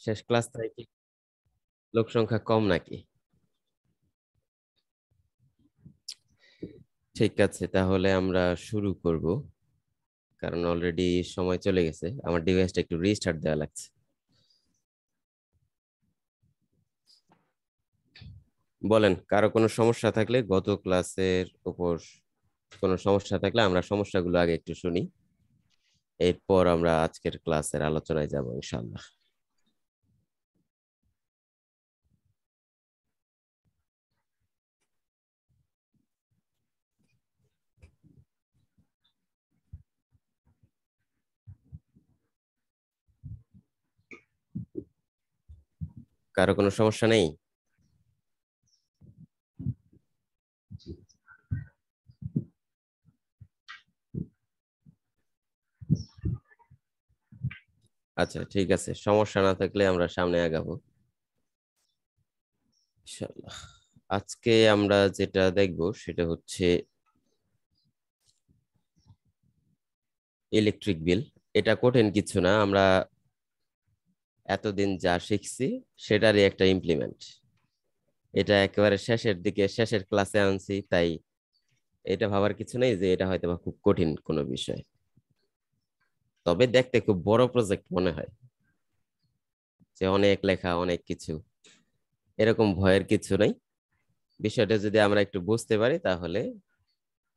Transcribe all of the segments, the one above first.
শেষ ক্লাস তাই কি লোক সংখ্যা কম নাকি? ঠিক আছে, তাহলে আমরা শুরু করব, কারণ অলরেডি সময় চলে গেছে। আমার ডিভাইসটা একটু রিস্টার্ট দেওয়া লাগছে। বলেন, কারো কোনো সমস্যা থাকলে, গত ক্লাসের উপর কোনো সমস্যা থাকলে আমরা সমস্যাগুলো আগে একটু শুনি, এরপর আমরা আজকের ক্লাসের আলোচনায় যাব ইনশাআল্লাহ। কারো কোনো সমস্যা নেই? আচ্ছা, ঠিক আছে, সমস্যা না থাকলে আমরা সামনে আগাবো ইনশাআল্লাহ। আজকে আমরা যেটা দেখব সেটা হচ্ছে ইলেকট্রিক বিল। এটা কঠিন কিছু না, আমরা এতদিন যা শিখছি সেটারই একটা ইমপ্লিমেন্ট। এটা একেবারে শেষের দিকে, শেষের ক্লাসে আনছি, তাই এটা ভাবার কিছু নেই যে এটা হয়তো বা খুব কঠিন কোনো বিষয়। তবে দেখতে খুব বড় প্রজেক্ট মনে হয়, যে অনেক লেখা, অনেক কিছু, এরকম ভয়ের কিছু নেই। বিষয়টা যদি আমরা একটু বুঝতে পারি তাহলে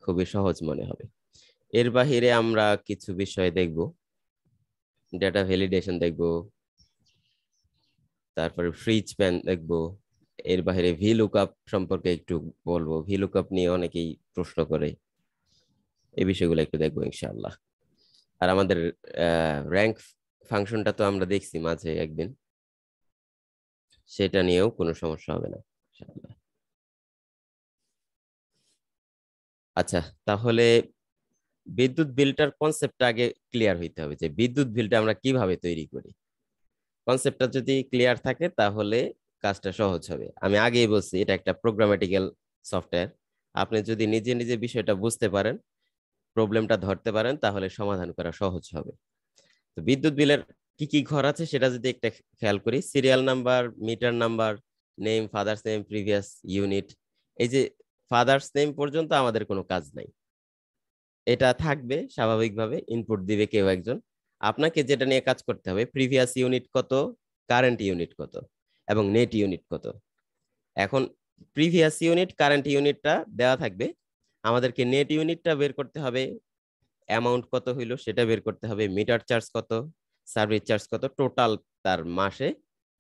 খুবই সহজ মনে হবে। এর বাহিরে আমরা কিছু বিষয় দেখব, ডেটা ভ্যালিডেশন দেখব, তারপরে ফ্রি স্প্যান দেখব। এর বাইরে ভিলুকআপ সম্পর্কে একটু বলবো, ভিলুকআপ নিয়ে অনেকেই প্রশ্ন করে, এই বিষয়গুলো একটু দেখবো ইনশাআল্লাহ। আর আমাদের র্যাঙ্ক ফাংশনটা তো আমরা দেখছি মাঝে একদিন, সেটা নিয়েও কোনো সমস্যা হবে না ইনশাআল্লাহ। আচ্ছা, তাহলে বিদ্যুৎ বিলটার কনসেপ্টটা আগে ক্লিয়ার হইতে হবে, যে বিদ্যুৎ বিলটা আমরা কিভাবে তৈরি করি। কনসেপ্টটা যদি ক্লিয়ার থাকে তাহলে কাজটা সহজ হবে। আমি আগেই বলছি, এটা একটা প্রোগ্রামেটিক্যাল সফটওয়্যার। আপনি যদি নিজে নিজে বিষয়টা বুঝতে পারেন, প্রবলেমটা ধরতে পারেন, তাহলে সমাধান করা সহজ হবে। তো বিদ্যুৎ বিলের কি কি ঘর আছে সেটা যদি একটা খেয়াল করি, serial number, metre number, name, father's name, previous unit. এই যে ফাদার্স নেম পর্যন্ত আমাদের কোনো কাজ নাই, এটা থাকবে স্বাভাবিকভাবে, ইনপুট দিবে কেউ একজন। আপনাকে যেটা নিয়ে কাজ করতে হবে, প্রিভিয়াস ইউনিট কত, কারেন্ট ইউনিট কত, এবং নেট ইউনিট কত। এখন প্রিভিয়াস ইউনিট, কারেন্ট ইউনিটটা দেওয়া থাকবে, আমাদেরকে নেট ইউনিটটা বের করতে হবে, অ্যামাউন্ট কত হইলো সেটা বের করতে হবে, মিটার চার্জ কত, সার্ভিস চার্জ কত, টোটাল তার মাসে,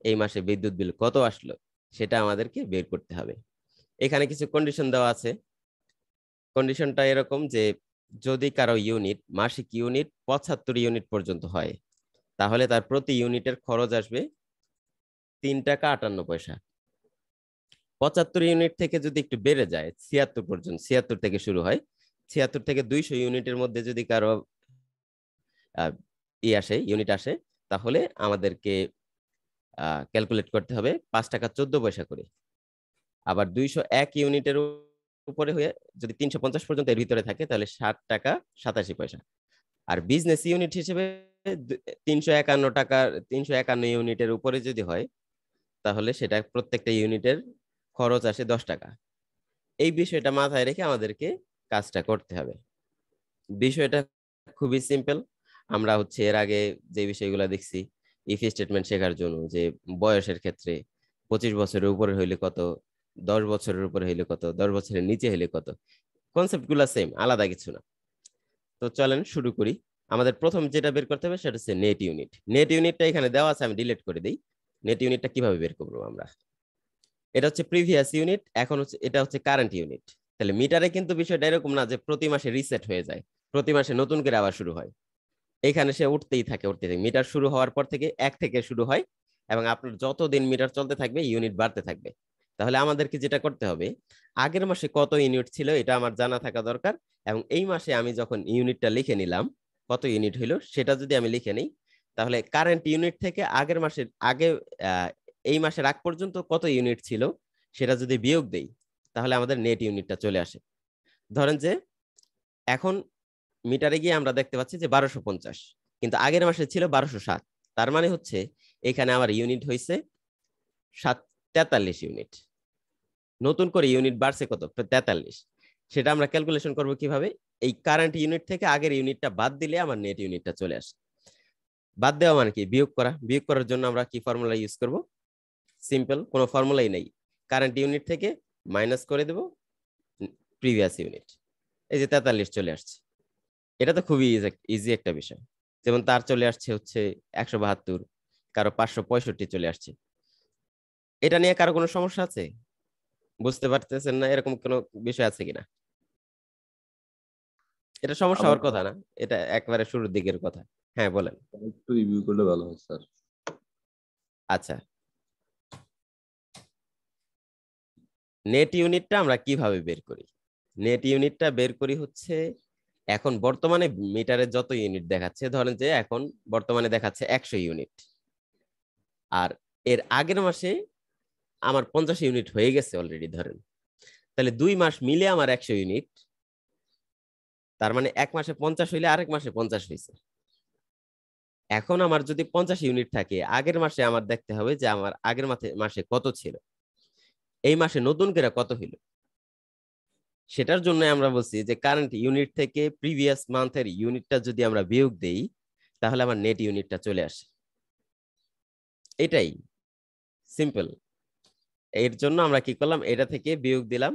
এই মাসে বিদ্যুৎ বিল কত আসলো সেটা আমাদেরকে বের করতে হবে। এখানে কিছু কন্ডিশন দেওয়া আছে। কন্ডিশনটা এরকম যে যদি কারো ইউনিট, মাসিক ইউনিট 75 ইউনিট পর্যন্ত হয়, তাহলে তার প্রতি ইউনিটের খরচ আসবে 3 টাকা 58 পয়সা। 75 ইউনিট থেকে যদি একটু বেড়ে যায় 76 পর্যন্ত, 76 থেকে শুরু হয়, 76 থেকে 200 ইউনিটের মধ্যে যদি কারো ইউনিট আসে, তাহলে আমাদেরকে ক্যালকুলেট করতে হবে 5 টাকা 14 পয়সা করে। আবার 201 ইউনিটের উপরে হয়ে যদি 350 পর্যন্ত এর ভিতরে থাকে, তাহলে 60 টাকা 87 পয়সা। আর বিজনেস ইউনিট হিসেবে 351 টাকা, 351 ইউনিটের উপরে যদি হয়, তাহলে সেটা প্রত্যেকটা ইউনিটের খরচ আসে 10 টাকা। এই বিষয়টা মাথায় রেখে আমাদেরকে কাজটা করতে হবে। বিষয়টা খুবই সিম্পল। আমরা হচ্ছে এর আগে যে বিষয়গুলো দেখছি, ইফ স্টেটমেন্ট শেখার জন্য, যে বয়সের ক্ষেত্রে 25 বছরের উপরে হইলে কত, 10 বছরের উপরে হইলে কত, 10 বছরের নিচে হইলে কত, কনসেপ্ট গুলা সেম, আলাদা কিছু না। তো চলেন শুরু করি। আমাদের প্রথম যেটা বের করতে হবে সেটা হচ্ছে নেট ইউনিট। নেট ইউনিটটা এখানে দেওয়া আছে, আমি ডিলিট করে দিই। নেট ইউনিটটা কিভাবে বের করবো আমরা, এটা হচ্ছে প্রিভিয়াস ইউনিট, এখন হচ্ছে এটা হচ্ছে কারেন্ট ইউনিট। তাহলে মিটারে কিন্তু বিষয়টা এরকম না যে প্রতি মাসে রিসেট হয়ে যায়, প্রতি মাসে নতুন করে আবার শুরু হয়। এখানে সে উঠতেই থাকে, উঠতেই থাকে, মিটার শুরু হওয়ার পর থেকে 1 থেকে শুরু হয়, এবং আপনার যতদিন মিটার চলতে থাকবে ইউনিট বাড়তে থাকবে। তাহলে আমাদেরকে যেটা করতে হবে, আগের মাসে কত ইউনিট ছিল এটা আমার জানা থাকা দরকার, এবং এই মাসে আমি যখন ইউনিটটা লিখে নিলাম, কত ইউনিট হইলো সেটা যদি আমি লিখে নিই, তাহলে কারেন্ট ইউনিট থেকে আগের মাসের আগে, আহ, এই মাসের আগ পর্যন্ত কত ইউনিট ছিল সেটা যদি বিয়োগ দেই, তাহলে আমাদের নেট ইউনিটটা চলে আসে। ধরেন যে এখন মিটারে গিয়ে আমরা দেখতে পাচ্ছি যে 1250, কিন্তু আগের মাসে ছিল 1260। তার মানে হচ্ছে এখানে আমার ইউনিট হয়েছে 43 ইউনিট। নতুন করে ইউনিট বাড়ছে কত? 43। সেটা আমরা ক্যালকুলেশন করব কিভাবে? এই কারেন্ট ইউনিট থেকে আগের ইউনিটটা বাদ দিলে আমার নেট ইউনিটটা চলে আসে। বাদ দেওয়া মানে কি? বিয়োগ করা। বিয়োগ করার জন্য আমরা কি ফর্মুলা ইউজ করব? সিম্পল, কোনো ফর্মুলাই নেই। কারেন্ট ইউনিট থেকে মাইনাস করে দেব প্রিভিয়াস ইউনিট। এই যে 43 চলে আসছে। এটা তো খুবই ইজি একটা বিষয়। যেমন তার চলে আসছে হচ্ছে 172, কারো 565 চলে আসছে। এটা নিয়ে কারো কোনো সমস্যা আছে? বুঝতে পারতেছেন না এরকম কোনো বিষয় আছে কিনা? এটা সমস্যা আমার হওয়ার কথা না, এটা একবারে শুরুর দিকের কথা। হ্যাঁ বলেন। একটু রিভিউ করলে ভালো হয় স্যার। আচ্ছা, নেট ইউনিটটা আমরা কিভাবে বের করি? নেট ইউনিটটা বের করি হচ্ছে, এখন বর্তমানে মিটারে যত ইউনিট দেখাচ্ছে, ধরেন যে এখন বর্তমানে দেখাচ্ছে 100 ইউনিট, আর এর আগের মাসে আমার 50 ইউনিট হয়ে গেছে অলরেডি ধরেন, তাহলে 2 মাস মিলে আমার 100 ইউনিট। তার মানে এক মাসে 50 হইলে আরেক মাসে 50 হয়েছে। এখন আমার যদি 50 ইউনিট থাকে, আগের মাসে আমার দেখতে হবে যে আমার আগের মাসে কত ছিল, এই মাসে নতুন করে কত হইল। সেটার জন্য আমরা বলছি যে কারেন্ট ইউনিট থেকে প্রিভিয়াস মান্থের ইউনিটটা যদি আমরা বিয়োগ দেই, তাহলে আমার নেট ইউনিটটা চলে আসে। এটাই সিম্পল। এর জন্য আমরা কি করলাম, এটা থেকে বিয়োগ দিলাম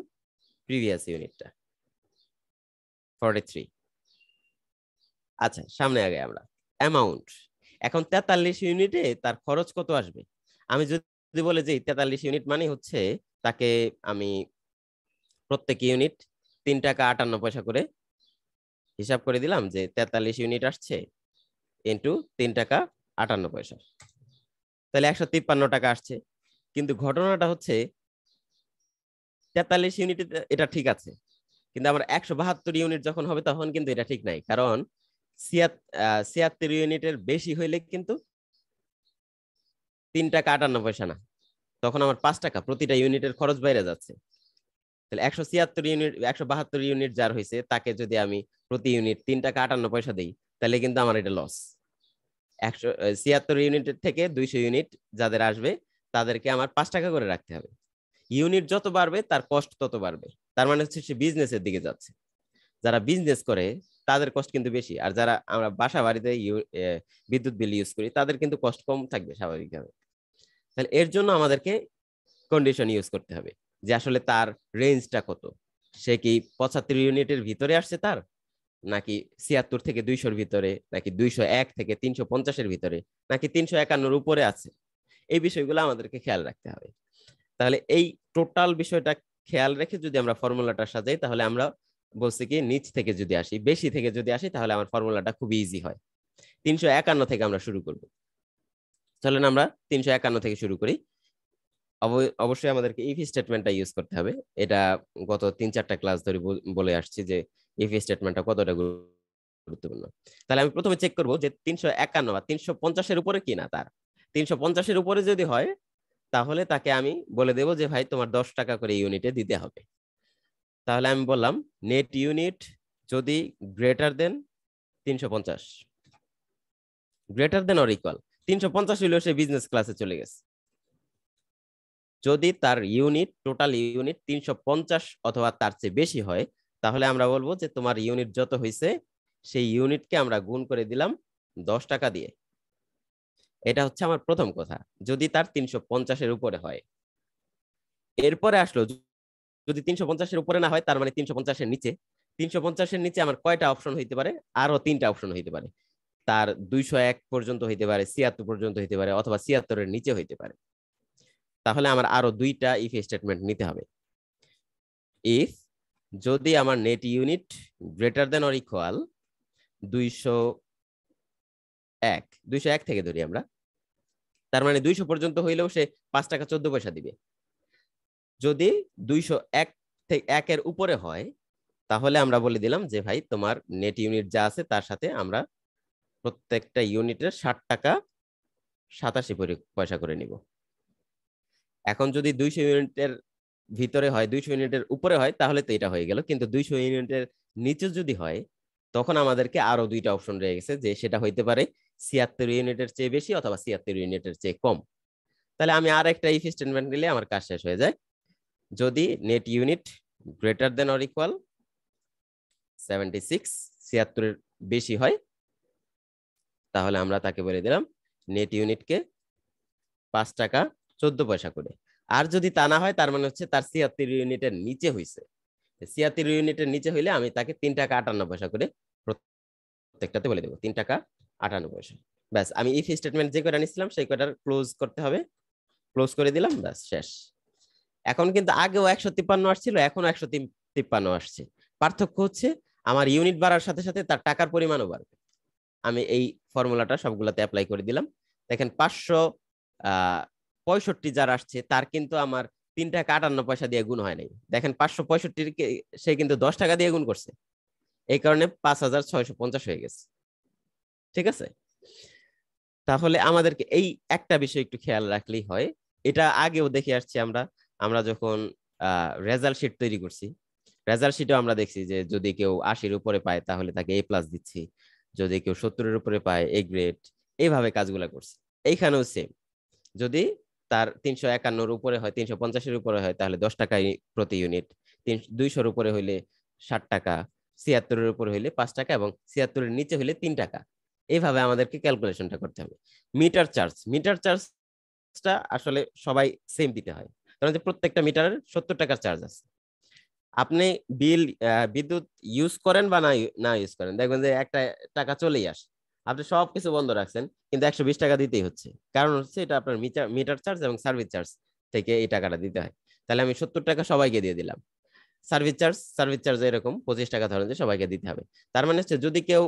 প্রিভিয়াস ইউনিটটা 43। আচ্ছা, সামনে আগে আমরা অ্যামাউন্ট। এখন 43 ইউনিটে তার খরচ কত আসবে? আমি যদি বলে যে 43 ইউনিট মানে হচ্ছে তাকে আমি প্রত্যেক ইউনিট 3 টাকা 58 করে হিসাব করে দিলাম যে 43 ইউনিট আসছে ইন্টু 3 টাকা 58, তাহলে 153 টাকা আসছে। কিন্তু ঘটনাটা হচ্ছে 43 ইউনিট এটা ঠিক আছে, কিন্তু আমার 172 ইউনিট যখন হবে তখন কিন্তু এটা ঠিক নাই। কারণ 76 ইউনিটের বেশি হইলে কিন্তু 3 টাকা 58 না, তখন আমার 5 টাকা প্রতিটা ইউনিটের খরচ বাইরে যাচ্ছে। তাহলে 176 ইউনিট 172 ইউনিট যার হয়েছে তাকে যদি আমি প্রতি ইউনিট 3 টাকা 58 দিই, তাহলে কিন্তু আমার এটা লস। 176 ইউনিটের থেকে 200 ইউনিট যাদের আসবে তাদেরকে আমার 5 টাকা করে রাখতে হবে। ইউনিট যত বাড়বে তার কস্ট তত বাড়বে। তার মানে হচ্ছে সে বিজনেসের দিকে যাচ্ছে। যারা বিজনেস করে তাদের কস্ট কিন্তু বেশি, আর যারা আমরা বাসা বাড়িতে বিদ্যুৎ বিল ইউজ করি তাদের কিন্তু কস্ট কম থাকবে স্বাভাবিকভাবে। তাহলে এর জন্য আমাদেরকে কন্ডিশন ইউজ করতে হবে যে আসলে তার রেঞ্জটা কত। সে কি 75 ইউনিটের ভিতরে আসছে তার, নাকি 76 থেকে 200-র ভিতরে, নাকি 201 থেকে 350-এর ভিতরে, নাকি 351-র উপরে আছে। এই বিষয়গুলো আমাদেরকে খেয়াল রাখতে হবে। তাহলে এই টোটাল বিষয়টা খেয়াল রেখে যদি আমরা ফর্মুলাটা সাজাই, তাহলে আমরা বলছি কি নিচ থেকে যদি আসি, বেশি থেকে যদি আসি, তাহলে আমার ফর্মুলাটা খুবই ইজি হয়। 351 থেকে আমরা শুরু করব। চলেন আমরা 351 থেকে শুরু করি। অবশ্যই আমাদেরকে ইফ স্টেটমেন্টটা ইউজ করতে হবে। এটা গত 3-4টা ক্লাস ধরে বলে আসছি যে ইফ স্টেটমেন্টটা কতটা গুরুত্বপূর্ণ। তাহলে আমি প্রথমে চেক করব যে 351 বা 350-এর উপরে কিনা। তার 350-এর উপরে যদি হয়, তাহলে তাকে আমি বলে দেব যে ভাই তোমার 10 টাকা করে ইউনিটে দিতে হবে। তাহলে আমি বললাম নেট ইউনিট যদি greater than 350, greater than or equal 350 হইলেও সে বিজনেস ক্লাসে চলে গেছে। যদি তার ইউনিট টোটাল ইউনিট 350 অথবা তার চেয়ে বেশি হয়, তাহলে আমরা বলবো যে তোমার ইউনিট যত হয়েছে সেই ইউনিটকে আমরা গুণ করে দিলাম 10 টাকা দিয়ে। এটা হচ্ছে আমার প্রথম কথা, যদি তার 350-এর উপরে হয়। এরপরে আসলো যদি 350-এর উপরে না হয়, তার মানে 350-এর নিচে। 350-এর নিচে আমার কয়টা অপশন হইতে পারে? আরো 3টা অপশন হইতে পারে। তার 201 পর্যন্ত হইতে পারে, 76 পর্যন্ত হইতে পারে, অথবা 76-এর নিচে হইতে পারে। তাহলে আমার আরো 2টা ইফ স্টেটমেন্ট নিতে হবে। ইফ যদি আমার net unit greater than or equal 201 থেকে ধরি আমরা, তার মানে 200 পর্যন্ত হইলেও সে 5 টাকা 14 পয়সা দিবে। যদি 201 থেকে 1-এর উপরে হয়, তাহলে আমরা বলে দিলাম যে ভাই তোমার নেট ইউনিট যা আছে তার সাথে আমরা প্রত্যেকটা ইউনিটের 60 টাকা 87 পয়সা করে নিব। এখন যদি 200 ইউনিটের ভিতরে হয়, 200 ইউনিটের উপরে হয়, তাহলে তো এটা হয়ে গেল। কিন্তু 200 ইউনিটের নিচে যদি হয়, তখন আমাদেরকে আরো 2টা অপশন রয়ে গেছে, যে সেটা হইতে পারে 76 ইউনিটের চেয়ে বেশি অথবা 76 ইউনিটের চেয়ে কম। তাহলে আমি আর একটা ইফ স্টেটমেন্ট দিলে আমার কাজ শেষ হয়ে যায়। যদি net unit greater than or equal 76, 76 এর বেশি হয়, তাহলে আমরা তাকে বলে দিলাম নেট ইউনিটকে 5 টাকা 14 পয়সা করে। আর যদি তা না হয়, তার মানে হচ্ছে তার 76 ইউনিটের নিচে হইছে। 76 ইউনিটের নিচে হইলে আমি তাকে 3 টাকা 58 পয়সা করে প্রত্যেকটাতে বলে দেবো 3 টাকা 58 পয়সা। ব্যাস, আমি ইফ স্টেটমেন্ট যে কয়টা নিছিলাম সেই কয়টার ক্লোজ করতে হবে, ক্লোজ করে দিলাম, ব্যাস শেষ। এখন কিন্তু আগেও 153 আসছিল, এখন 153 আসছে। পার্থক্য হচ্ছে আমার ইউনিট বাড়ার সাথে সাথে তার টাকার পরিমাণও বাড়বে। আমি এই ফর্মুলাটা সবগুলাতে অ্যাপ্লাই করে দিলাম। দেখেন 565 যার আসছে তার কিন্তু আমার 3 টাকা 58 পয়সা দিয়ে গুণ হয় নাই। দেখেন 565 সে কিন্তু 10 টাকা দিয়ে গুণ করছে, এই কারণে 5650 হয়ে গেছে। ঠিক আছে, তাহলে আমাদেরকে এই একটা বিষয় একটু খেয়াল রাখলেই হয়। এটা আগেও দেখে আসছি আমরা যখন রেজাল্ট শিট তৈরি করছি, রেজাল্ট শিটেও আমরা দেখছি যে যদি কেউ 80-র উপরে পায় তাহলে তাকে A+ দিচ্ছি, যদি কেউ 70-এর উপরে পায় A গ্রেড, এইভাবে কাজগুলো করছি। এইখানেও সেম, যদি তার 351-র উপরে হয়, 350-এর উপরে হয়, তাহলে 10 টাকা প্রতি ইউনিট, 200-র উপরে হইলে 60 টাকা, 76-এর উপরে হইলে 5 টাকা এবং 76-এর নিচে হইলে 3 টাকা। এইভাবে আমাদেরকে ক্যালকুলেশনটা করতে হবে। মিটার চার্জটা আসলে সবাই সেম দিতে হয়, কারণ যে প্রত্যেকটা মিটারের 70 টাকার চার্জ আছে। আপনি বিদ্যুৎ ইউজ করেন বা না ইউজ করেন, দেখবেন যে একটা টাকা চলেই আসে। আপনি সবকিছু বন্ধ রাখছেন কিন্তু 120 টাকা দিতেই হচ্ছে, কারণ হচ্ছে এটা আপনার মিটার চার্জ এবং সার্ভিস চার্জ থেকে এই টাকাটা দিতে হয়। তাহলে আমি 70 টাকা সবাইকে দিয়ে দিলাম। সার্ভিস চার্জ এরকম 25 টাকা ধরেন যে সবাইকে দিতে হবে। তার মানে হচ্ছে যদি কেউ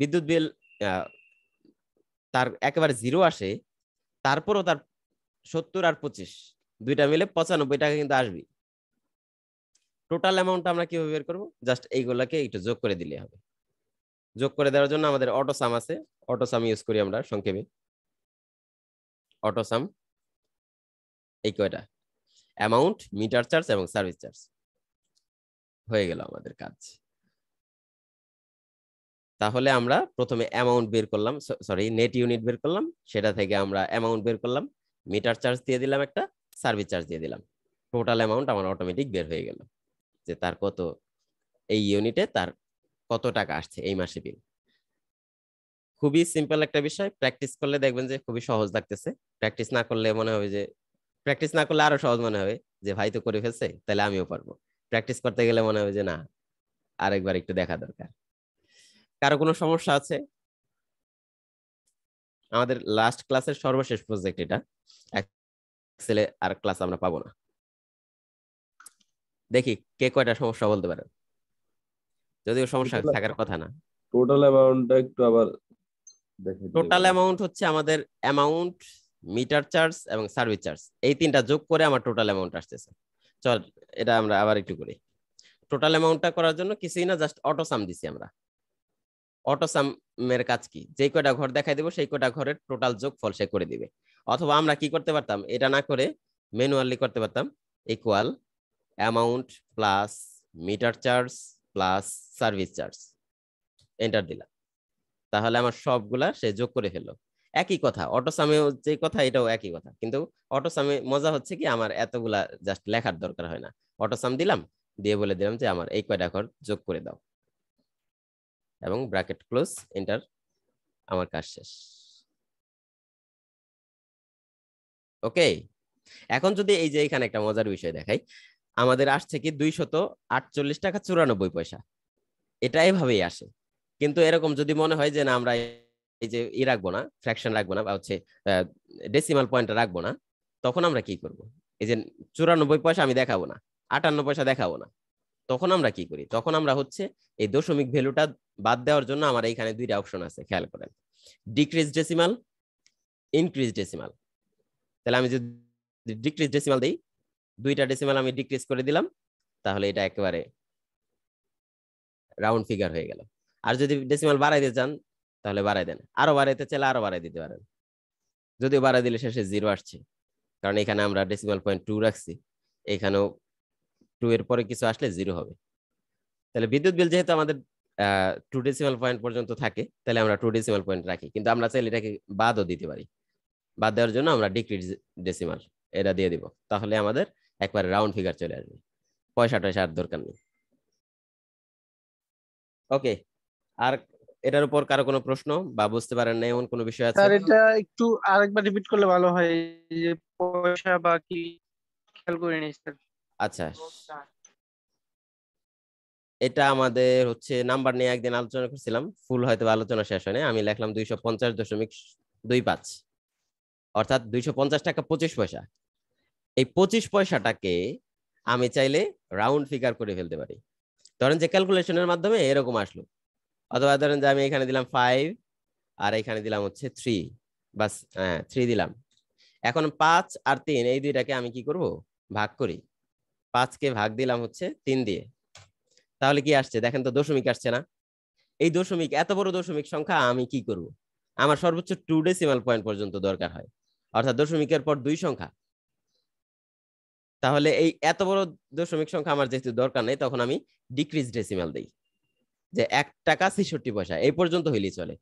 বিদ্যুৎ বিল তার একেবারে 0 আসে, তারপরও তার 70 আর 25 দুইটা মিলে 95 টাকা কিন্তু আসবে। টোটাল অ্যামাউন্ট আমরা কিভাবে বের করবো? জাস্ট এইগুলাকে একটু যোগ করে দিলে হবে। যোগ করে দেওয়ার জন্য আমাদের অটোসাম আছে, অটোসাম ইউজ করি আমরা সংক্ষেপে। অটোসাম এই কয়টা অ্যামাউন্ট, মিটার চার্জ এবং সার্ভিস চার্জ, হয়ে গেল আমাদের কাজ। তাহলে আমরা প্রথমে অ্যামাউন্ট বের করলাম, সরি নেট ইউনিট বের করলাম, সেটা থেকে আমরা অ্যামাউন্ট বের করলাম, মিটার চার্জ দিয়ে দিলাম, একটা সার্ভিস চার্জ দিয়ে দিলাম, টোটাল অ্যামাউন্ট আমার অটোমেটিক বের হয়ে গেল যে তার কত, এই ইউনিটে তার কত টাকা আসছে এই মাসে বিল। খুবই সিম্পল একটা বিষয়, প্র্যাকটিস করলে দেখবেন যে খুবই সহজ লাগতেছে। প্র্যাকটিস না করলে মনে হবে যে, প্র্যাকটিস না করলে আরো সহজ মনে হবে যে ভাই তো করে ফেলছে তাহলে আমিও পারবো। প্র্যাকটিস করতে গেলে মনে হবে যে না, আরেকবার একটু দেখা দরকার। কারো কোনো সমস্যা আছে? আমাদের লাস্ট ক্লাসের সর্বশেষ প্রজেক্ট এটা, এক্সেলে আর ক্লাস আমরা পাবো না। দেখি কে কয়টা সমস্যা বলতে পারেন, যদিও সমস্যা থাকার কথা না। টোটাল অ্যামাউন্টটা একটু আবার দেখে দিলে টোটাল ভালো। অ্যামাউন্ট হচ্ছে আমাদের অ্যামাউন্ট, মিটার চার্জ এবং সার্ভিস চার্জ, এই তিনটা যোগ করে আমার টোটাল অ্যামাউন্ট আসতেছে। চল এটা আমরা আবার একটু করি। টোটাল অ্যামাউন্টটা করার জন্য কিছুই না, জাস্ট অটোসাম দিছি আমরা। অটোসামের কাজ কি? যে কয়টা ঘর দেখাই দেবো সেই কয়টা ঘরের টোটাল যোগফল সে করে দিবে। অথবা আমরা কি করতে পারতাম, এটা না করে ম্যানুয়ালি করতে পারতাম, equal amount plus metre charge plus service charge, enter দিলাম। তাহলে আমার সবগুলা সে যোগ করে ফেললো। একই কথা অটোসামেও যে কথা, এটাও একই কথা, কিন্তু অটোসামে মজা হচ্ছে কি আমার এতগুলা জাস্ট লেখার দরকার হয় না। অটোসাম দিলাম, দিয়ে বলে দিলাম যে আমার এই কয়টা ঘর যোগ করে দাও এবং ব্র্যাকেট ক্লোজ, এন্টার, আমার কাজ শেষ। ওকে, এখন যদি এই যে এখানে একটা মজার বিষয় দেখাই, আমাদের আসছে কি 248 টাকা 94 পয়সা, এটা এভাবেই আসে। কিন্তু এরকম যদি মনে হয় যে না আমরা এই যে রাখবো না, ফ্র্যাকশন রাখবো না, বা হচ্ছে ডেসিমাল পয়েন্ট রাখবো না, তখন আমরা কি করব? এই যে 94 পয়সা আমি দেখাবো না, 58 পয়সা দেখাবো না, তখন আমরা কি করি? তখন আমরা হচ্ছে এই দশমিক ভ্যালুটা বাদ দেওয়ার জন্য আমার এইখানে দুইটা অপশন আছে, খেয়াল করেন, ডিক্রিজ ডেসিমাল, ইনক্রিজ ডেসিমাল। তাহলে আমি যদি ডিক্রিজ ডেসিমাল দিই, দুইটা ডেসিমাল আমি ডিক্রিজ করে দিলাম, তাহলে এটা একেবারে রাউন্ড ফিগার হয়ে গেল। আর যদি ডেসিমাল বাড়াই দিতে চান তাহলে বাড়াই দেন, আরো বাড়াইতে চাইলে আরো বাড়াই দিতে পারেন, যদিও বাড়াই দিলে শেষে 0 আসছে, কারণ এখানে আমরা ডেসিমাল পয়েন্ট 2 রাখছি, এখানেও 2 এর পরে কিছু আসলে 0 হবে। তাহলে বিদ্যুৎ বিল যেহেতু আমাদের টু ডেসিমাল পয়েন্ট পর্যন্ত থাকে তাহলে আমরা 2 ডেসিমাল পয়েন্ট রাখি, কিন্তু আমরা চাইলে এটাকে বাদও দিতে পারি। বাদ দেওয়ার জন্য আমরা ডিক্রিজ ডেসিমাল এটা দিয়ে দিব, তাহলে আমাদের একবার রাউন্ড ফিগার চলে আসবে, পয়সা টয়সা আর দরকার নেই। ওকে, আর এটার উপর কারো কোনো প্রশ্ন বা বুঝতে পারেন না এমন কোনো বিষয় আছে? স্যার এটা একটু আরেকবার রিপিট করলে ভালো হয়, এই যে পয়সা বা কি খেয়াল করিনি স্যার। আচ্ছা, এটা আমাদের হচ্ছে নাম্বার নিয়ে একদিন আলোচনা করছিলাম, ফুল হয়তো আলোচনা শেষ হয় না। আমি লিখলাম 250.25, অর্থাৎ 250 টাকা 25 পয়সা। এই 25 পয়সাটাকে আমি চাইলে রাউন্ড ফিগার করে ফেলতে পারি। ধরেন যে ক্যালকুলেশনের মাধ্যমে এরকম আসলো, অথবা ধরেন যে আমি এখানে দিলাম 5 আর এখানে দিলাম হচ্ছে 3, বাস, হ্যাঁ 3 দিলাম। এখন 5 আর 3 এই দুইটাকে আমি কি করব, ভাগ করি। 5 কে ভাগ দিলাম হচ্ছে 3 দিয়ে, তাহলে কি আসছে দেখেন তো, দশমিক আসছে না? এই দশমিক, এত বড় দশমিক সংখ্যা আমি কি করব, আমার সর্বোচ্চ 2 ডেসিমাল পয়েন্ট পর্যন্ত দরকার হয়, অর্থাৎ দশমিকের পর 2 সংখ্যা। তাহলে এই এত বড় দশমিক সংখ্যা আমার যেহেতু দরকার নেই, তখন আমি ডিক্রিজ ডেসিমাল দেই, যে 1 টাকা 66 পয়সা এই পর্যন্ত হইলেই চলে।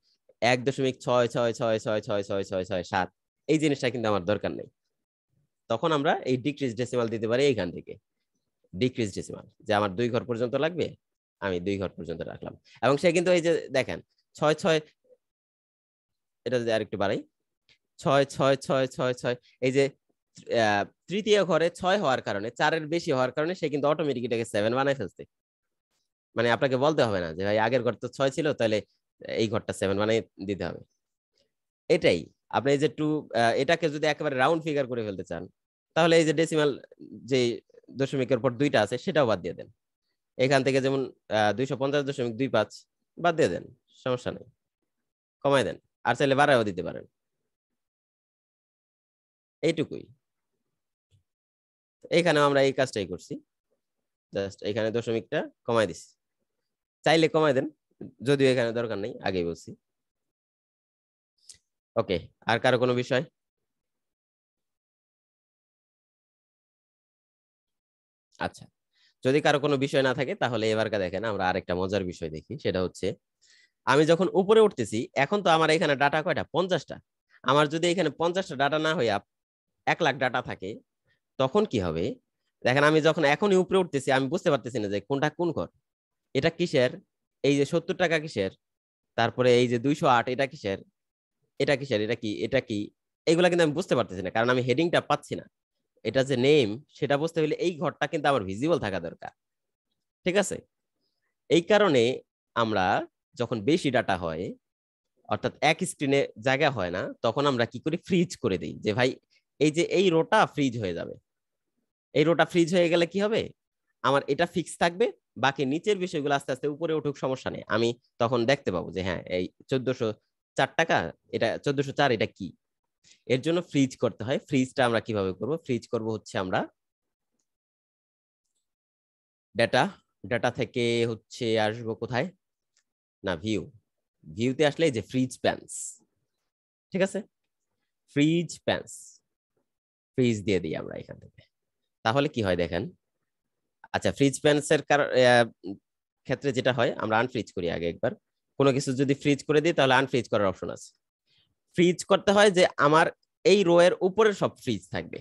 1.666666667 এই জিনিসটা কিন্তু আমার দরকার নেই, তখন আমরা এই ডিক্রিজ ডেসিমাল দিতে পারি এইখান থেকে। ডিক্রিজ ডেসিমাল, যে আমার 2 ঘর পর্যন্ত লাগবে, আমি 2 ঘর পর্যন্ত রাখলাম। এবং সে কিন্তু এই যে দেখেন 6 এটা যদি আরেকটু বাড়াই, 6 এই যে তৃতীয় ঘরে 6 হওয়ার কারণে, 4-এর বেশি হওয়ার কারণে সে কিন্তু অটোমেটিক এটাকে 7 বানায় ফেলছে। মানে আপনাকে বলতে হবে না যে ভাই আগের ঘর তো 6 ছিল, তাহলে এই ঘরটা 7 বানিয়ে দিতে হবে। এটাই আপনি এই যে এটাকে যদি একেবারে রাউন্ড ফিগার করে ফেলতে চান, তাহলে এই যে ডেসিমাল যে দশমিকের পর 2টা আছে সেটাও বাদ দিয়ে দেন। এখান থেকে যেমন 250.25 বাদ দিয়ে দেন, সমস্যা নেই, কমায় দেন, আর চাইলে বাড়ায়ও দিতে পারেন। এইটুকুই, এইখানেও আমরা এই কাজটাই করছি, জাস্ট এখানে দশমিকটা কমায় দিছি। চাইলে কমায় দেন, যদিও এখানে দরকার নেই, আগেই বলছি। ওকে, আর কারো কোনো বিষয়? আচ্ছা, যদি কারো কোনো বিষয় না থাকে তাহলে এবারকা দেখেন আমরা আরেকটা মজার বিষয় দেখি, সেটা হচ্ছে আমি যখন উপরে উঠতেছি, এখন তো আমার এখানে ডাটা কয়টা, 50টা। আমার যদি এখানে 50টা ডাটা না হইয়া 1 লাখ ডাটা থাকে, তখন কি হবে দেখেন, আমি যখন এখনই উপরে উঠতেছি আমি বুঝতে পারতেছি না যে কোনটা কোন ঘর, এটা কিসের, এই যে 70 টাকা কিসের, তারপরে এই যে 208 এটা কিসের, এটা কিসের, এটা কি, এটা কি, এগুলা কিন্তু আমি বুঝতে পারতেছি না, কারণ আমি হেডিংটা পাচ্ছি না। এটা যে নেম, সেটা বুঝতে হলে এই ঘরটা কিন্তু আমার ভিজিবল থাকা দরকার, ঠিক আছে? এই কারণে আমরা যখন বেশি ডাটা হয়, অর্থাৎ এক স্ক্রিনে জায়গা হয় না, তখন আমরা কি করি, ফ্রিজ করে দিই, যে ভাই এই যে এই রোটা ফ্রিজ হয়ে যাবে। এই রোটা ফ্রিজ হয়ে গেলে কি হবে, আমার এটা ফিক্স থাকবে, বাকি নিচের বিষয়গুলো আস্তে আস্তে উপরে উঠুক, সমস্যা নেই। আমি তখন দেখতে পাবো যে হ্যাঁ এই 1404 টাকা, এটা 1404, এটা কি। এর জন্য ফ্রিজ করতে হয়। ফ্রিজটা আমরা কিভাবে করব, ফ্রিজ করব হচ্ছে আমরা ডাটা থেকে হচ্ছে আসবো কোথায়, না ভিউতে আসলে যে ফ্রিজ প্যান্স, ঠিক আছে, ফ্রিজ প্যান্স, ফ্রিজ দিয়ে দিই আমরা এখান থেকে। তাহলে কি হয় দেখেন, আচ্ছা ফ্রিজ প্যান্সের ক্ষেত্রে যেটা হয়, আমরা আনফ্রিজ করি আগে একবার। কোনো কিছু যদি ফ্রিজ করে দিই তাহলে আনফ্রিজ করার অপশন আছে। ফ্রিজ করতে হয় যে আমার এই রো এর উপরের সব ফ্রিজ থাকবে,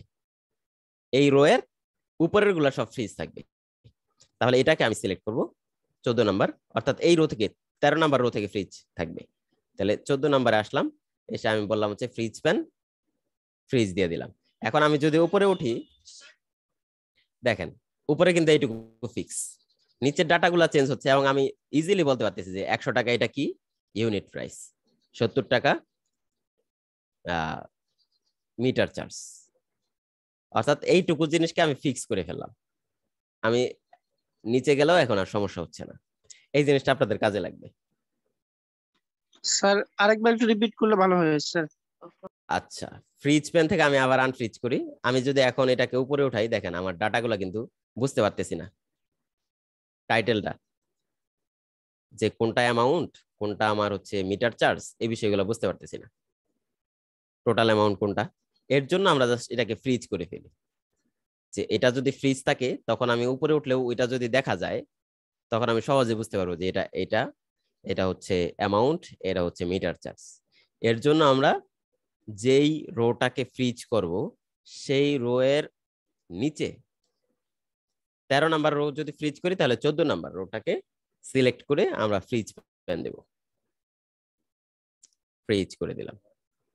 এই রো এর উপরের গুলা সব ফ্রিজ থাকবে। তাহলে এটাকে আমি সিলেক্ট করব 14 নাম্বার, অর্থাৎ এই রো থেকে 13 নাম্বার রো থেকে ফ্রিজ থাকবে। তাহলে 14 নাম্বারে আসলাম, এসে আমি বললাম হচ্ছে ফ্রিজ প্যান, ফ্রিজ দিয়ে দিলাম। এখন আমি যদি উপরে উঠি, দেখেন উপরে কিন্তু এইটুকু ফিক্স, নিচের ডাটাগুলো চেঞ্জ হচ্ছে, এবং আমি ইজিলি বলতে পারতেছি যে 100 টাকা এটা কি, ইউনিট প্রাইস, 70 টাকা মিটার চার্জ, অর্থাৎ এইটুকু জিনিসকে আমি ফিক্স করে ফেললাম। আমি নিচে গেলেও এখন আর সমস্যা হচ্ছে না। এই জিনিসটা আপনাদের কাজে লাগবে। স্যার আরেকবার একটু রিপিট করলে ভালো হয় স্যার। আচ্ছা, ফ্রিজ প্যান থেকে আমি আবার আনফ্রিজ করি। আমি যদি এখন এটাকে উপরে উঠাই, দেখেন আমার ডাটাগুলো কিন্তু বুঝতে পারতেছি না, টাইটেলটা যে কোনটা অ্যামাউন্ট, কোনটা আমার হচ্ছে মিটার চার্জ, এই বিষয়গুলো বুঝতে পারতেছি না, টোটাল অ্যামাউন্ট কোনটা। এর জন্য আমরা জাস্ট এটাকে ফ্রিজ করে ফেলি, যে এটা যদি ফ্রিজ থাকে তখন আমি উপরে উঠলেও ওইটা যদি দেখা যায়, তখন আমি সহজে বুঝতে পারবো যে এটা এটা হচ্ছে অ্যামাউন্ট, এটা হচ্ছে মিটার চার্জ। এর জন্য আমরা যেই রোটাকে ফ্রিজ করব সেই রো এর নিচে 13 নাম্বার রো যদি ফ্রিজ করি তাহলে 14 নাম্বার রোটাকে সিলেক্ট করে আমরা ফ্রিজ প্যান দেব। ফ্রিজ করে দিলাম,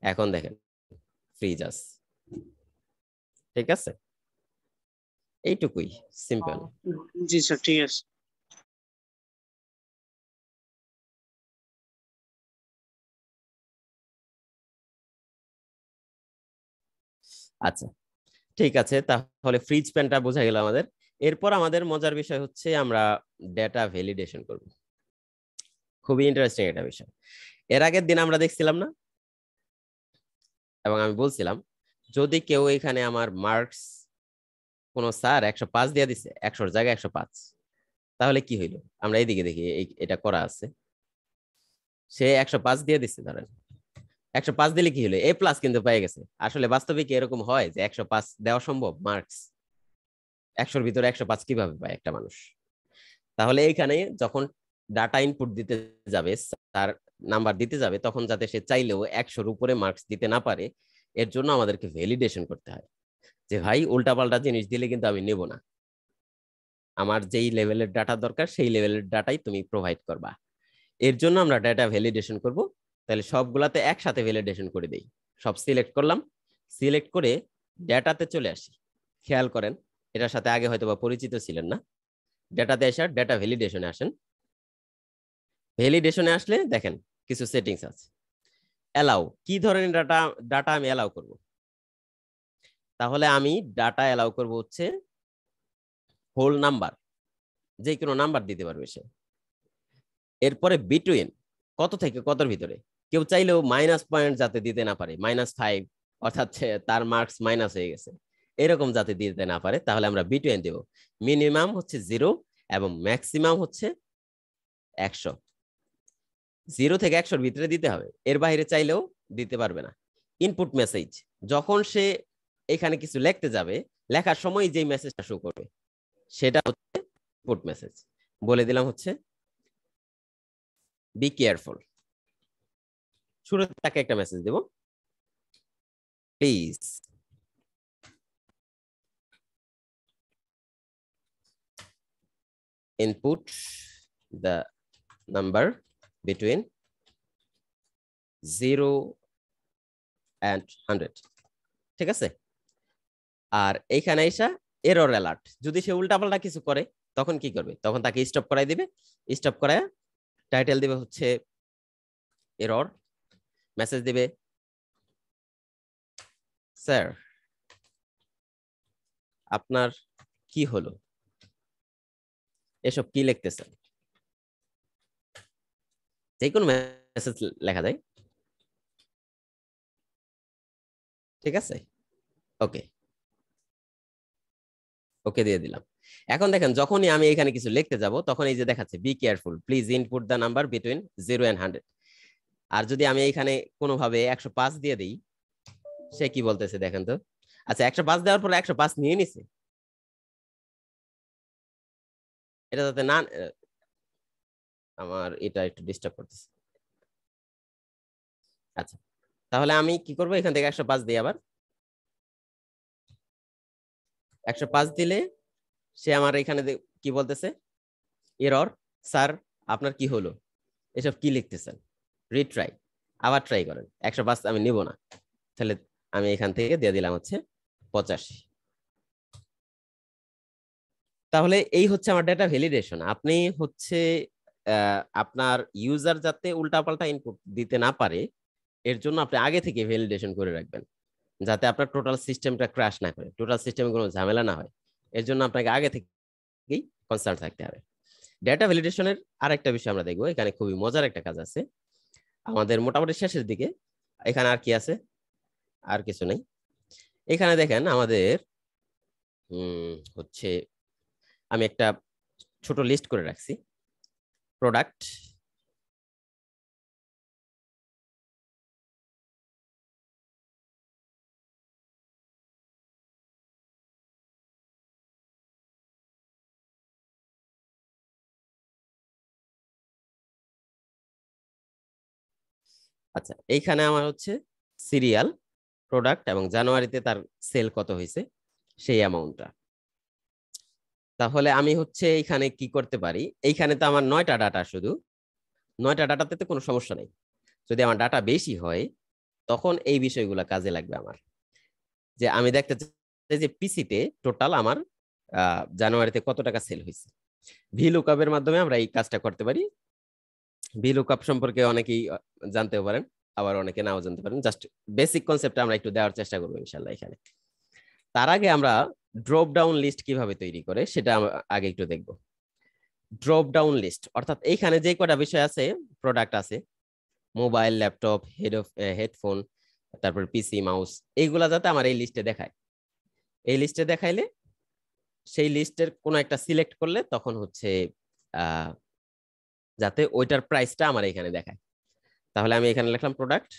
এখন দেখেন ফ্রিজ আছে। ঠিক আছে, এইটুকুই, সিম্পল। জি স্যার, ঠিক আছে। আচ্ছা ঠিক আছে, তাহলে ফ্রিজ প্যানটা বোঝা গেল আমাদের। এরপর আমাদের মজার বিষয় হচ্ছে আমরা ডেটা ভ্যালিডেশন করব। খুবই ইন্টারেস্টিং একটা বিষয়। এর আগের দিন আমরা দেখছিলাম না, এবং আমি বলছিলাম যদি কেউ এখানে আমার মার্কস কোন স্যার 105 দিয়ে দিছে, 100 জায়গায় 105, তাহলে কি হইলো? আমরা এইদিকে দেখি এটা করা আছে, সে 105 দিয়ে দিচ্ছে, ধরেন 105 দিলে কি হলো, A+ কিন্তু পেয়ে গেছে। আসলে বাস্তবে কি এরকম হয় যে 105 দেওয়া সম্ভব? মার্কস 100-র ভিতরে 105 কিভাবে পায় একটা মানুষ? তাহলে এইখানে যখন ডাটা ইনপুট দিতে যাবে, তার নাম্বার দিতে যাবে, তখন যাতে সে চাইলেও 100-র উপরে মার্কস দিতে না পারে, এর জন্য আমাদেরকে ভ্যালিডেশন করতে হয় যে ভাই উল্টাপাল্টা জিনিস দিলে কিন্তু আমি নেব না, আমার যেই লেভেলের ডাটা দরকার সেই লেভেলের ডাটাই তুমি প্রোভাইড করবা। এর জন্য আমরা ডাটা ভ্যালিডেশন করব। তাহলে সবগুলাতে একসাথে ভ্যালিডেশন করে দেই। সব সিলেক্ট করলাম, সিলেক্ট করে ডেটাতে চলে আসি। খেয়াল করেন, এটার সাথে আগে হয়তো বা পরিচিত ছিলেন না। ডেটাতে আসার ডেটা ভ্যালিডেশনে আসেন। ভ্যালিডেশনে আসলে দেখেন কিছু সেটিংস আছে। অ্যালাউ, কি ধরনের ডাটা ডাটা আমি অ্যালাউ করব? তাহলে আমি ডাটা অ্যালাউ করব হচ্ছে হোল নাম্বার, যে কোনো নাম্বার দিতে পারবে সে। এরপরে বিটুইন, কত থেকে কতর ভিতরে। কেউ চাইলেও মাইনাস পয়েন্ট যাতে দিতে না পারে, -5, অর্থাৎ তার মার্কস মাইনাস হয়ে গেছে, এরকম যাতে দিতে না পারে, তাহলে আমরা বিটুইন দেব। মিনিমাম হচ্ছে 0 এবং ম্যাক্সিমাম হচ্ছে 100। 0 থেকে 100-র ভিতরে দিতে হবে, এর বাইরে চাইলেও দিতে পারবে না। ইনপুট মেসেজ, যখন সে এখানে কিছু লিখতে যাবে, লেখার সময় যে মেসেজটা শো করবে সেটা হচ্ছে ইনপুট মেসেজ। বলে দিলাম হচ্ছে বি কেয়ারফুল। শুরুতে তাকে একটা মেসেজ দেব, please input the number between 0 and 100। ঠিক আছে, আর এইখানে এসা এরর অ্যালার্ট, যদি সে উল্টাপাল্টা কিছু করে তখন কি করবে? তখন তাকে স্টপ করাই দিবে। স্টপ করায় টাইটেল দিবে হচ্ছে এরর, মেসেজ দিবে স্যার আপনার কি হলো, এসব কি লিখতেছেন। যে কোনো মেসেজ লেখা যায়। ঠিক আছে, ওকে, ওকে দিয়ে দিলাম। এখন দেখেন যখনই আমি এখানে কিছু লিখতে যাব তখন এই যে দেখাচ্ছে be careful, please input the number between 0 and 100। আর যদি আমি এখানে কোনোভাবে 105 দিয়ে দিই, সে কি বলতেছে দেখেন তো। আচ্ছা, 105 দেওয়ার পর 105 নিয়ে নিছে, এটা যাতে না, আমার এটা একটু ডিস্টার্ব করতেছে। আচ্ছা, তাহলে আমি কি করব, এখান থেকে 105 দিই, আবার 105 দিলে সে আমার এখানে কি বলতেছে, এরর স্যার আপনার কি হলো, এসব কি লিখতেছেন, রিট্রাই, আবার ট্রাই করেন। 105 আমি নিব না, তাহলে আমি এখান থেকে দিয়ে দিলাম হচ্ছে 85। তাহলে এই হচ্ছে আমার ডেটা ভ্যালিডেশন। আপনি হচ্ছে আপনার ইউজার যাতে উল্টাপাল্টা ইনপুট দিতে না পারে এর জন্য আপনি আগে থেকে ভ্যালিডেশন করে রাখবেন, যাতে আপনার টোটাল সিস্টেমটা ক্র্যাশ না করে, টোটাল সিস্টেমে কোনো ঝামেলা না হয়। এর জন্য আপনাকে আগে থেকেই কনসার্ন থাকতে হবে। ডেটা ভ্যালিডেশনের আরেকটা বিষয় আমরা দেখবো, এখানে খুবই মজার একটা কাজ আছে আমাদের মোটামুটি শেষের দিকে। এখানে আর কি আছে? আর কিছু নেই। এখানে দেখেন আমাদের হচ্ছে আমি একটা ছোট লিস্ট করে রাখছি, প্রোডাক্ট, আচ্ছা, এইখানে আমার হচ্ছে সিরিয়াল, প্রোডাক্ট এবং জানুয়ারিতে তার সেল কত হয়েছে সেই অ্যামাউন্টটা। তাহলে আমি হচ্ছে এইখানে কি করতে পারি, এইখানে তো আমার 9টা ডাটা, শুধু 9টা ডাটাতে তো কোনো সমস্যা নেই। যদি আমার ডাটা বেশি হয় তখন এই বিষয়গুলো কাজে লাগবে আমার। যে আমি দেখতে চাই যে পিসিতে টোটাল আমার জানুয়ারিতে কত টাকা সেল হয়েছে। ভিলুকআপের মাধ্যমে আমরা এই কাজটা করতে পারি। ভিলুকআপ সম্পর্কে অনেকেই জানতেও পারেন, আবার অনেকে নাও জানতে পারেন। জাস্ট বেসিক কনসেপ্ট আমরা একটু দেওয়ার চেষ্টা করবো ইনশাল্লাহ এখানে। তার আগে আমরা ড্রপ ডাউন লিস্ট কিভাবে তৈরি করে সেটা আগে একটু দেখব। ড্রপ ডাউন লিস্ট অর্থাৎ এইখানে যে কটা বিষয় আছে, প্রোডাক্ট আছে, মোবাইল, ল্যাপটপ, হেডফোন, তারপর পিসি, মাউস, এইগুলা যাতে আমার এই লিস্টে দেখায়। এই লিস্টে দেখাইলে সেই লিস্টের কোনো একটা সিলেক্ট করলে তখন হচ্ছে যাতে ওইটার প্রাইসটা আমার এখানে দেখায়। তাহলে আমি এখানে লিখলাম প্রোডাক্ট,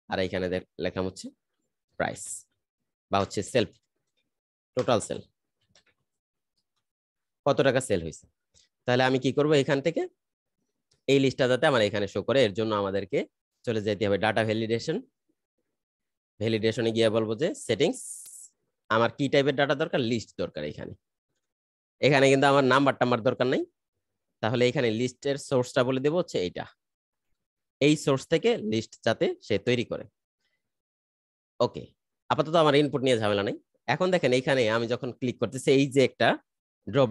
আর এখানে লিখলাম হচ্ছে প্রাইস বা হচ্ছে সেল, টোটাল সেল, কত টাকা সেল হয়েছে। তাহলে আমি কি করব, এখান থেকে এই লিস্টটা যাতে আমার এখানে শো করে, এর জন্য আমাদেরকে চলে যেতে হবে ডাটা ভ্যালিডেশন। ভ্যালিডেশনে গিয়ে বলবো যে সেটিংস, আমার কি টাইপের ডাটা দরকার, লিস্ট দরকার। এখানে এখানে কিন্তু আমার নাম্বার টাম্বার দরকার নাই। তাহলে এখানে লিস্টের সোর্সটা বলে দেবো হচ্ছে এইটা, এই সোর্স থেকে লিস্ট যাতে সে তৈরি করে। ওকে, আপাতত আমার ইনপুট নিয়ে ঝামেলা নেই। এখন দেখেন এইখানে আমি যখন ক্লিক করতেছি, এই যে একটা ড্রপ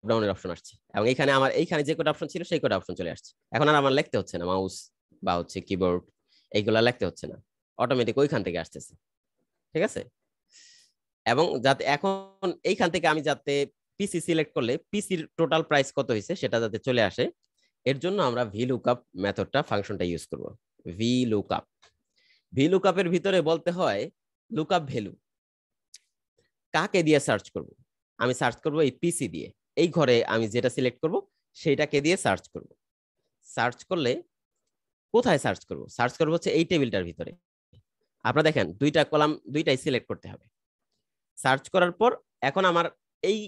ডাউনের অপশন আসছে, এবং এইখানে আমার এইখানে যে কটা অপশন ছিল সেই কটা অপশন চলে আসছে। এখন আর আমার লিখতে হচ্ছে না, মাউস বা হচ্ছে কিবোর্ড এইগুলা লিখতে হচ্ছে না, অটোমেটিক ওইখান থেকে আসতেছে। ঠিক আছে? এবং যাতে এখন এইখান থেকে আমি যাতে পিসি সিলেক্ট করলে পিসির টোটাল প্রাইস কত হয়েছে সেটা যাতে চলে আসে, এর জন্য আমরা ভিলুকআপ মেথডটা, ফাংশনটা ইউজ করব। ভিলুকআপ, ভিলুকআপের ভিতরে বলতে হয় লুকআপ ভ্যালু। কাকে দিয়ে সার্চ করব? আমি সার্চ করব এই পিসি দিয়ে। এই ঘরে আমি যেটা সিলেক্ট করব সেইটাকে দিয়ে সার্চ করব। সার্চ করলে কোথায় সার্চ করব? সার্চ করব হচ্ছে এই টেবিলটার ভিতরে। আপনারা দেখেন দুইটা কলাম, দুইটাই সিলেক্ট করতে হবে। সার্চ করার পর এখন আমার এই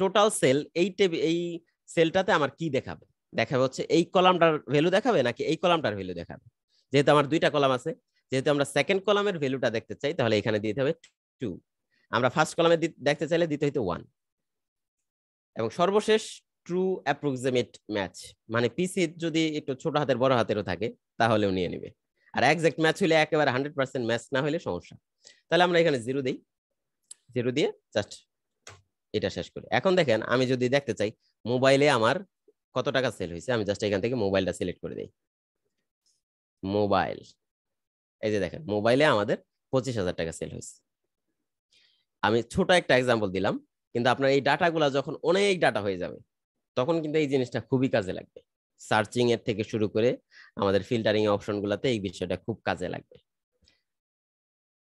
টোটাল সেল, এই টেবিল, এই সেলটাতে আমার কি দেখাবে? দেখাবে হচ্ছে এই কলামটার ভ্যালু দেখাবে নাকি এই কলামটার ভ্যালু দেখাবে। যেহেতু আমার দুইটা কলাম আছে, যেহেতু আমরা সেকেন্ড কলামের ভ্যালুটা দেখতে চাই, তাহলে এখানে দিতে হবে 2। আমরা ফার্স্ট কলামে দেখতে চাইলে দিতে হইতো 1। এবং সর্বশেষ ট্রু অ্যাপ্রক্সিমেট ম্যাচ, মানে পিসি যদি একটু ছোট হাতের বড় হাতেরও থাকে তাহলেও নিয়ে নিবে। আর এক্সাক্ট ম্যাচ হলে একেবারে 100% ম্যাচ না হলে সমস্যা। তাহলে আমরা এখানে 0 দেই, 0 দিয়ে জাস্ট এটা শেষ করি। এখন দেখেন আমি যদি দেখতে চাই মোবাইলে আমার কত টাকা সেল হয়েছে, আমি জাস্ট এখান থেকে মোবাইলটা সিলেক্ট করে দেই। মোবাইল, এই যে দেখেন মোবাইলে আমাদের 25,000 টাকা সেল হয়েছে। আমি ছোট একটা এক্সাম্পল দিলাম, কিন্তু আপনার এই ডাটাগুলা যখন অনেক ডাটা হয়ে যাবে তখন কিন্তু এই জিনিসটা খুবই কাজে লাগবে। সার্চিং এর থেকে শুরু করে আমাদের ফিল্টারিং অপশন গুলাতে এই বিষয়টা খুব কাজে লাগবে।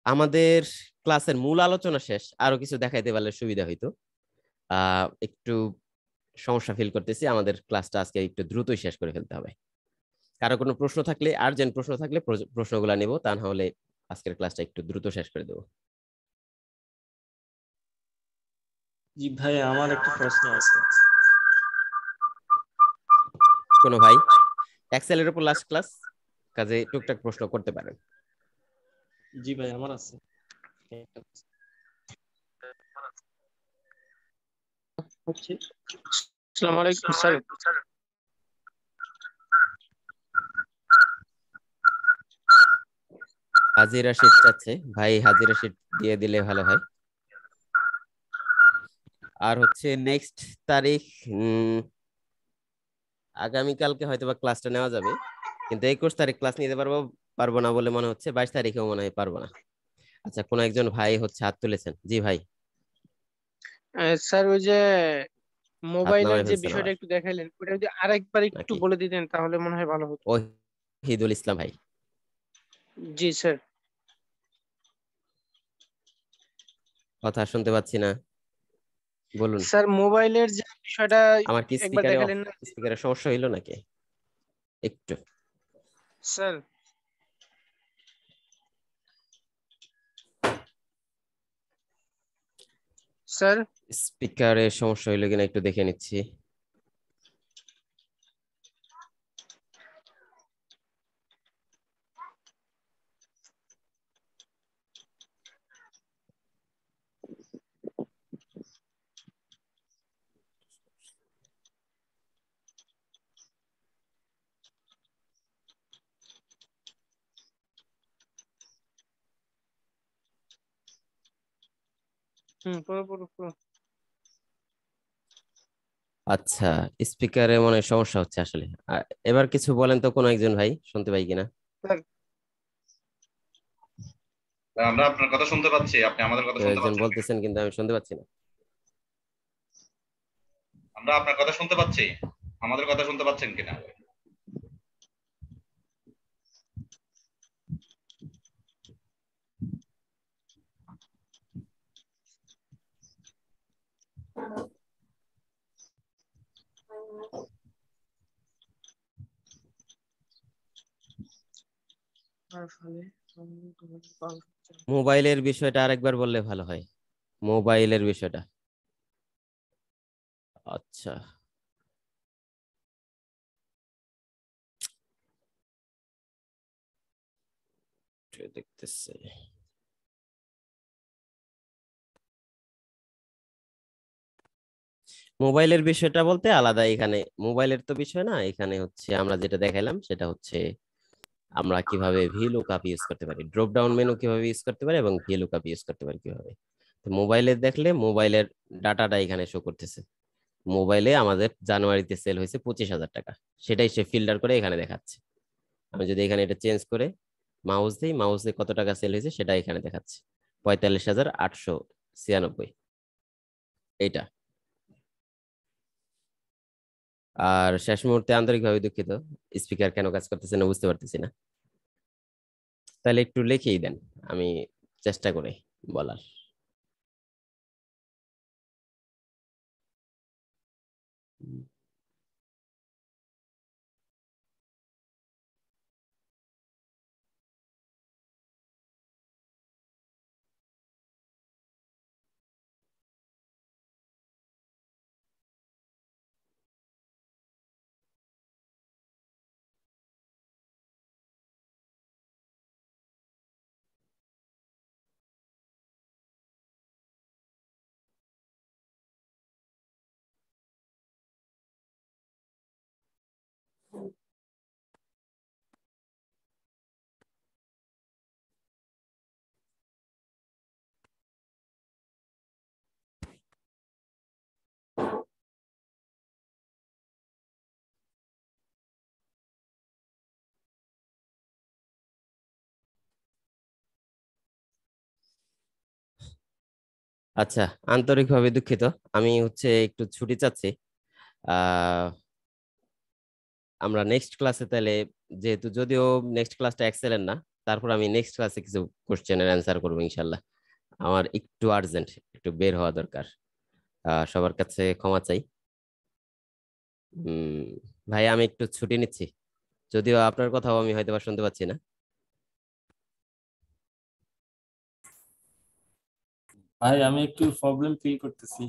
আমাদের ক্লাসের মূল আলোচনা শেষ, আরো কিছু দেখাইতে পারলে সুবিধা হইতো। একটু সমস্যা ফিল করতেছি, আমাদের ক্লাসটা আজকে একটু দ্রুতই শেষ করে ফেলতে হবে। কারো কোনো প্রশ্ন থাকলে, আর্জেন্ট প্রশ্ন থাকলে প্রশ্নগুলো নেব, তা না হলে আজকের ক্লাসটা একটু দ্রুত শেষ করে দেবো। জি ভাই, আমার একটা প্রশ্ন আছে। কোনো ভাই এক্সেলের উপর লাস্ট ক্লাস, কাজে টুকটাক প্রশ্ন করতে পারেন। জি ভাই, আমার আছে। আসসালামু আলাইকুম স্যার। হাজিরা শীট চাচ্ছে ভাই, হাজিরা শীট দিয়ে দিলে ভালো হয়। আর হচ্ছে নেক্সট তারিখ আগামীকালকে হয়তো বা ক্লাসটা নেওয়া যাবে, কিন্তু 21 তারিখ ক্লাস নিতে পারবো না বলে মনে হচ্ছে। 22 তারিখেও মনে হয় পারবো না। আচ্ছা, কোন একজন ভাই হচ্ছে হাত তুলেছেন। জি ভাই, স্যার ওই যে হাত মোবাইলের নামায় যে ফেলছেন বিষয়টা আবার একটু দেখাইলেন, ওটা যদি আরেকবার একটু নাকি? বলে দিতেন তাহলে মনে হয় ভালো হতো। ওহিদুল ইসলাম ভাই, জি স্যার। কথা শুনতে পাচ্ছি না, বলুন। স্যার মোবাইলের যে বিষয়টা আমার কি একবার স্পিকারে দেখালেন না? স্পিকারের সমস্যা হইলো নাকি একটু? স্যার স্যার স্পিকারের সমস্যা হইলো কিনা একটু দেখে নিচ্ছি। পুরো পুরো পুরো। আচ্ছা, স্পিকারে মনে হয় সমস্যা হচ্ছে আসলে। এবার কিছু বলেন তো কোনো একজন ভাই, শুনতে পাই কিনা। স্যার আমরা আপনার কথা শুনতে পাচ্ছি, আপনি আমাদের কথা কেউ শুনতে একজন পাচ্ছেন কিনা? বলতেছেন কিন্তু আমি শুনতে পাচ্ছি না। আমরা আপনার কথা শুনতে পাচ্ছি, আমাদের কথা শুনতে পাচ্ছেন কিনা? আর ফলে তোমাদের কল মোবাইলের বিষয়টা আরেকবার বললে ভালো হয়, মোবাইলের বিষয়টা। আচ্ছা, দেখতেছে। মোবাইলের বিষয়টা বলতে আলাদা, এখানে মোবাইলের তো বিষয় না, এখানে হচ্ছে আমরা যেটা দেখাইলাম সেটা হচ্ছে আমরা কিভাবে ভিলুকআপ ইউজ করতে পারি, ড্রপ ডাউন মেনু কিভাবে ইউজ করতে পারি এবং ভিলুকআপ ইউজ করতে পারি কিভাবে। তো মোবাইলে দেখলে মোবাইলের ডাটাটা এখানে শো করতেছে। মোবাইলে আমাদের জানুয়ারিতে সেল হয়েছে 25,000 টাকা, সেটাই সে ফিল্টার করে এখানে দেখাচ্ছে। আমি যদি এখানে এটা চেঞ্জ করে মাউস দিই, মাউসে কত টাকা সেল হয়েছে সেটা এখানে দেখাচ্ছে, 45,896। এইটা। আর শেষ মুহূর্তে আন্তরিকভাবে দুঃখিত, স্পিকার কেন কাজ করতেছে না বুঝতে পারতেছি না। তাহলে একটু লিখেই দেন, আমি চেষ্টা করি বলার। আচ্ছা, আন্তরিকভাবে দুঃখিত, আমি হচ্ছে একটু ছুটি চাচ্ছি। আহ আমরা নেক্সট ক্লাসে তাহলে, যেহেতু যদিও নেক্সট ক্লাসটা এক্সেলেন্ট না, তারপর আমি নেক্সট ক্লাসে কিছু কোশ্চেনের অ্যান্সার করবো ইনশাল্লাহ। আমার একটু আর্জেন্ট, একটু বের হওয়া দরকার। সবার কাছে ক্ষমা চাই। উম ভাই আমি একটু ছুটি নিচ্ছি, যদিও আপনার কথাও আমি হয়তো বা শুনতে পাচ্ছি না। ভাই আমি একটু প্রবলেম ফিল করতেছি।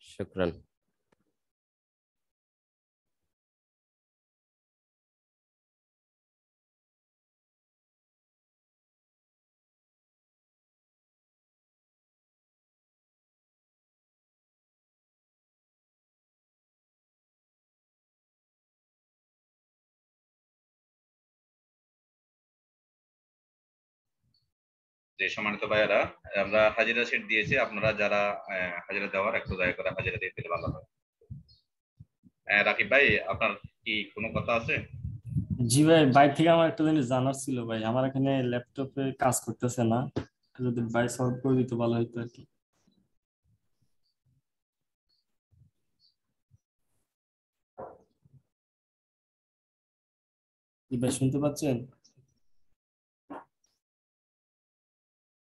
শুক্রান। যে সম্মানিত ভাইয়ারা, আমরা হাজিরা শিট দিয়েছি, আপনারা যারা হাজিরা দেওয়ার একটু দয়া করে হাজিরা দিয়ে দিলে ভালো হয়। রাকিব ভাই, আপনার কি কোনো কথা আছে? জি ভাই, বাইরে থেকে আমার একটা জিনিস জানার ছিল ভাই, আমার এখানে ল্যাপটপে কাজ করতেছে না, যদি ভাই সলভ করে দিতে ভালো হতো আর কি। জি ভাই, শুনতে পাচ্ছেন?